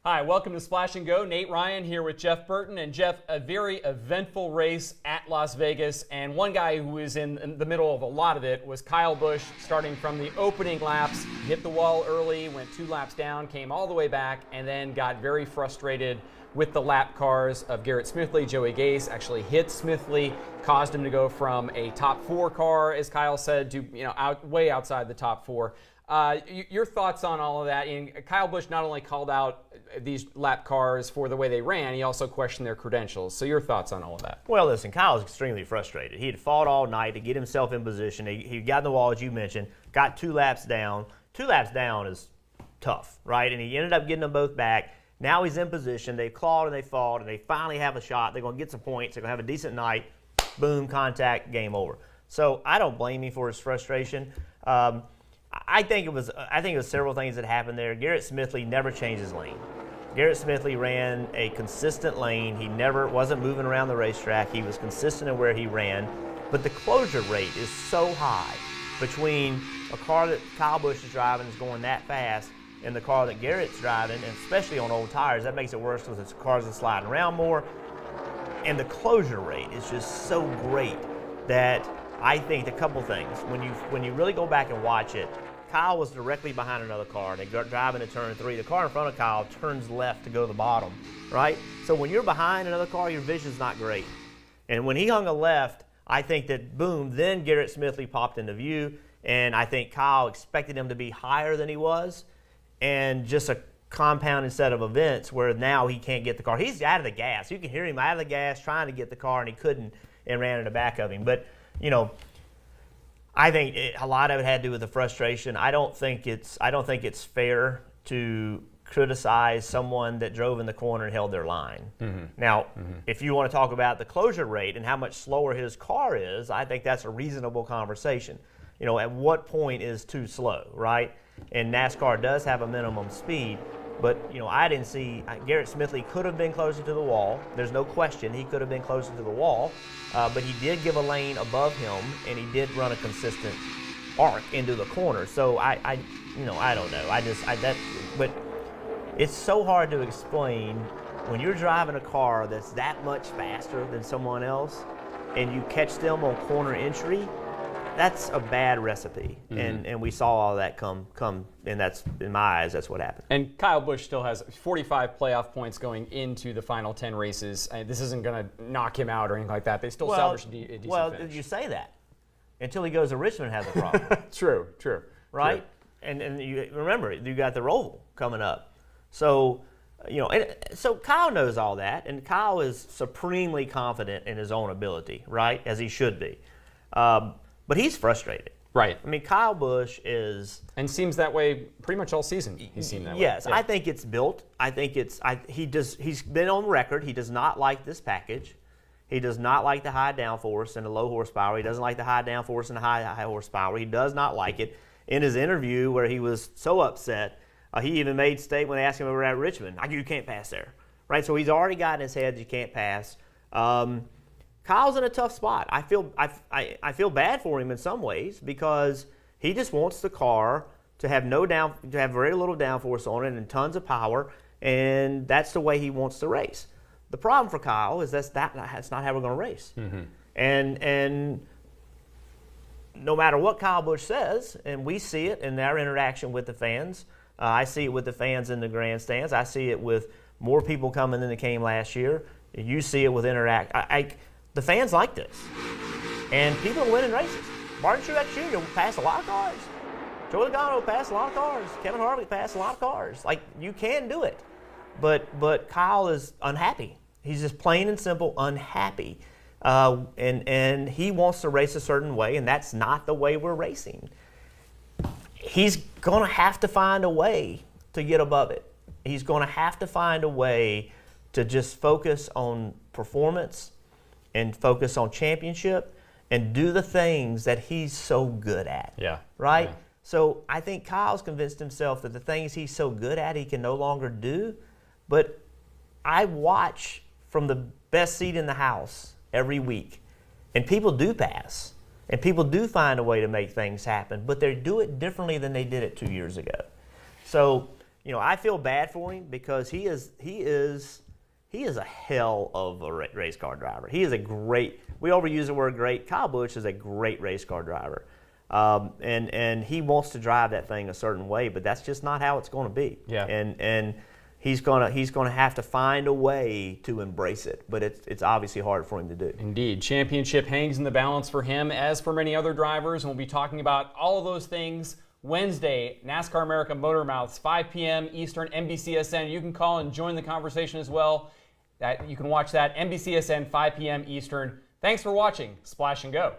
Hi, welcome to Splash and Go. Nate Ryan here with Jeff Burton. And Jeff, a very eventful race at Las Vegas. And one guy who was in the middle of a lot of it was Kyle Busch, starting from the opening laps, hit the wall early, went 2 laps down, came all the way back, and then got very frustrated with the lap cars of Garrett Smithley. Joey Gase actually hit Smithley, caused him to go from a top 4 car, as Kyle said, to way outside the top 4. Your thoughts on all of that? And Kyle Busch not only called out these lap cars for the way they ran, he also questioned their credentials. So your thoughts on all of that? Well, listen, Kyle was extremely frustrated. He had fought all night to get himself in position. He got in the wall, as you mentioned, got 2 laps down. 2 laps down is tough, right? And he ended up getting them both back. Now he's in position. They've clawed and they fought, and they finally have a shot. They're going to get some points. They're going to have a decent night. Boom, contact, game over. So I don't blame him for his frustration. I think it was several things that happened there. Garrett Smithley never changed his lane. Garrett Smithley ran a consistent lane. He never wasn't moving around the racetrack. He was consistent in where he ran. But the closure rate is so high between a car that Kyle Busch is driving is going that fast and the car that Garrett's driving, and especially on old tires, that makes it worse because the cars are sliding around more. And the closure rate is just so great that I think a couple things. When you really go back and watch it, Kyle was directly behind another car. They go driving to turn 3. The car in front of Kyle turns left to go to the bottom, right? So when you're behind another car, your vision's not great. And when he hung a left, I think that, boom, then Garrett Smithley popped into view, and I think Kyle expected him to be higher than he was, and just a compounded set of events where now he can't get the car. He's out of the gas. You can hear him out of the gas trying to get the car, and he couldn't, and ran in the back of him. But, I think a lot of it had to do with the frustration. I don't think it's fair to criticize someone that drove in the corner and held their line. Mm-hmm. Now, if you want to talk about the closure rate and how much slower his car is, I think that's a reasonable conversation. At what point is too slow, right? And NASCAR does have a minimum speed. But, I didn't see Garrett Smithley could have been closer to the wall. There's no question he could have been closer to the wall. But he did give a lane above him, and he did run a consistent arc into the corner. So I don't know. But it's so hard to explain when you're driving a car that's that much faster than someone else, and you catch them on corner entry. That's a bad recipe, and we saw all that come, and that's, in my eyes, that's what happened. And Kyle Busch still has 45 playoff points going into the final 10 races. This isn't going to knock him out or anything like that. They still salvaged a decent finish. Well, you say that until he goes to Richmond and has a problem. True. Right? True. And you remember, you got the Roval coming up. So, so Kyle knows all that, and Kyle is supremely confident in his own ability, right, as he should be. But he's frustrated. Right. I mean, Kyle Busch is... And seems that way pretty much all season. He's seemed that way. Yes, yeah. I think it's built. I think he's been on record. He does not like this package. He does not like the high downforce and the low horsepower. He doesn't like the high downforce and the high horsepower. He does not like it. In his interview where he was so upset, he even made a statement when they asked him over at Richmond, you can't pass there. Right? So he's already got in his head you can't pass. Kyle's in a tough spot. I feel bad for him in some ways because he just wants the car to have very little downforce on it and tons of power, and that's the way he wants to race. The problem for Kyle is that's not how we're going to race. Mm-hmm. And no matter what Kyle Busch says, and we see it in our interaction with the fans, I see it with the fans in the grandstands. I see it with more people coming than they came last year. You see it with the fans like this. And people are winning races. Martin Truex Jr. passed a lot of cars. Joey Logano passed a lot of cars. Kevin Harvick passed a lot of cars. You can do it. But Kyle is unhappy. He's just plain and simple unhappy. And he wants to race a certain way, and that's not the way we're racing. He's going to have to find a way to get above it. He's going to have to find a way to just focus on performance and focus on championship and do the things that he's so good at. Yeah. Right? Yeah. So I think Kyle's convinced himself that the things he's so good at he can no longer do. But I watch from the best seat in the house every week, and people do pass, and people do find a way to make things happen, but they do it differently than they did it 2 years ago. So I feel bad for him because he is a hell of a race car driver. He is a great. We overuse the word great. Kyle Busch is a great race car driver, and he wants to drive that thing a certain way, but that's just not how it's going to be. Yeah. And he's gonna have to find a way to embrace it, but it's obviously hard for him to do. Indeed. Championship hangs in the balance for him, as for many other drivers, and we'll be talking about all of those things Wednesday, NASCAR America Motor Mouths, 5 p.m. Eastern, NBCSN. You can call and join the conversation as well. You can watch that, NBCSN, 5 p.m. Eastern. Thanks for watching Splash and Go.